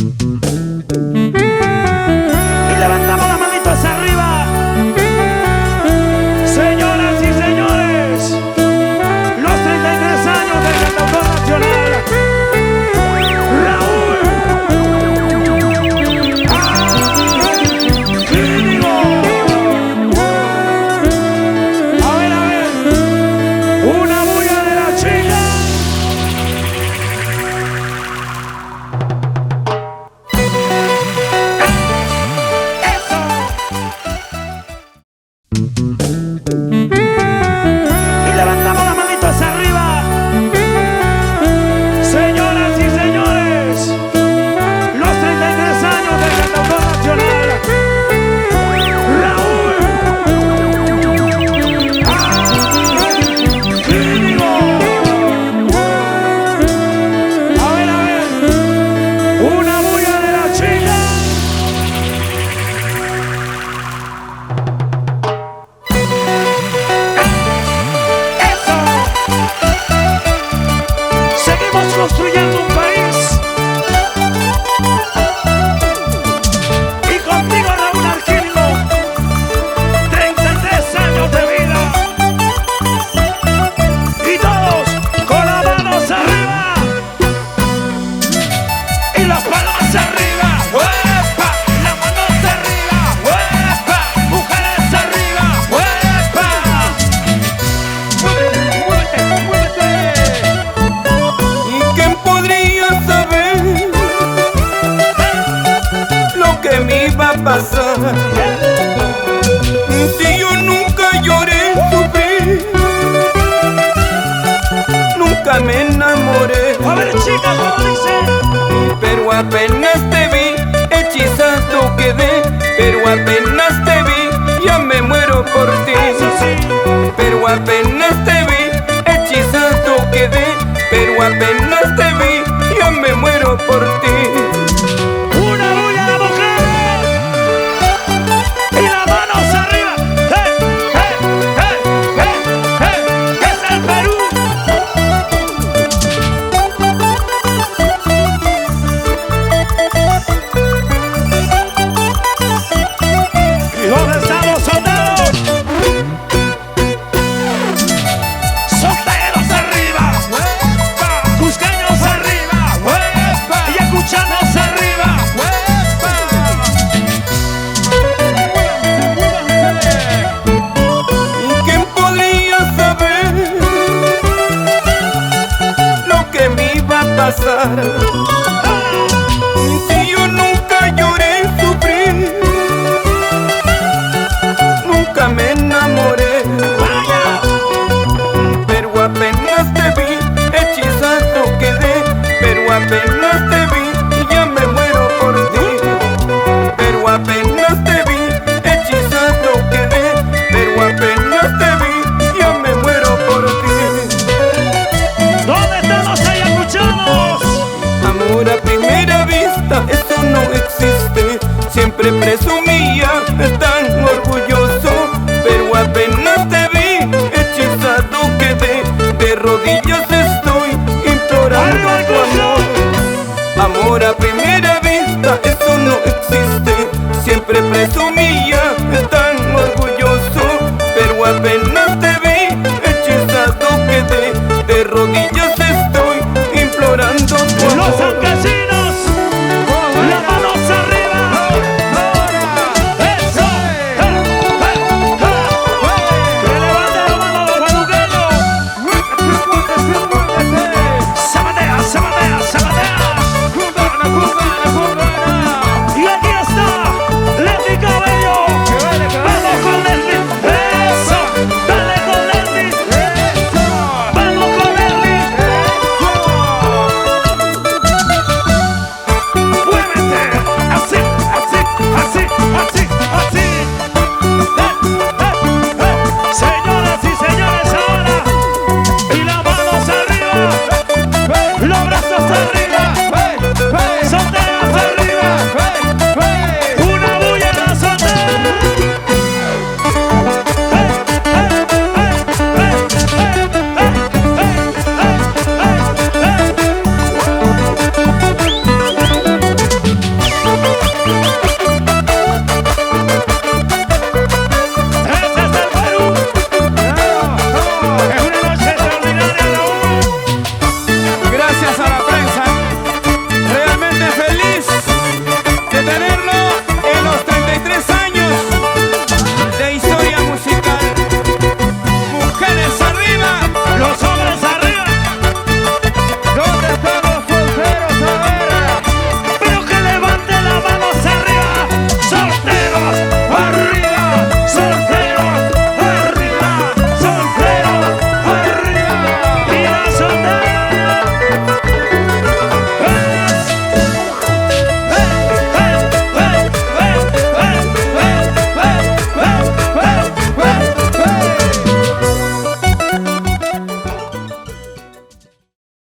Y levantamos las manitos arriba. Señoras y señores, los 33 años del cantautor nacional Raúl Íñigo. A ver, una bulla de la chica. Y levantamos las manitos arriba. Señoras y señores, los 33 años del cantautor nacional Raúl Íñigo. A ver, una bulla de la chica. Seguimos construyendo un país. Y contigo, Raúl Íñigo, 33 años de vida. Y todos con las manos arriba. Y las palmas arriba. ¡Uepa! Las manos arriba. ¡Uepa! Mujeres arriba. ¡Uepa! ¡Muévete, muévete, muévete! ¿Y quién podría saber lo que me iba a pasar? Si yo nunca lloré, sufrí, nunca me enamoré, A ver, chicas, ¿cómo dice? pero apenas te vi, hechizado quedé, pero apenas te vi, ya me muero por ti. Eso sí. Pero apenas te vi, hechizado quedé, pero apenas te vi, ya me muero por ti. Una bulla a la mujer. Y las manos arriba. ¡Hey, hey, hey, hey, hey! ¡Es el Perú! ¿Y dónde están los soldados? Solteros arriba. Cusqueños arriba. Y escuchanos arriba. ¿Y quién podría saber lo que me iba a pasar? Si yo nunca lloré, sufrí, nunca me enamoré, Vaya. pero apenas te vi, hechizado quedé, pero apenas te vi y ya me muero por ti. Pero apenas te vi, hechizado quedé, pero apenas te vi, ya me muero por ti. ¿Dónde están los ayacuchanos? Amor a primera vista, eso no existe. Siempre presumía, tan orgulloso, pero apenas te vi, hechizado quedé. De rodillas estoy implorando tu amor. Amor a primera vista, eso no existe.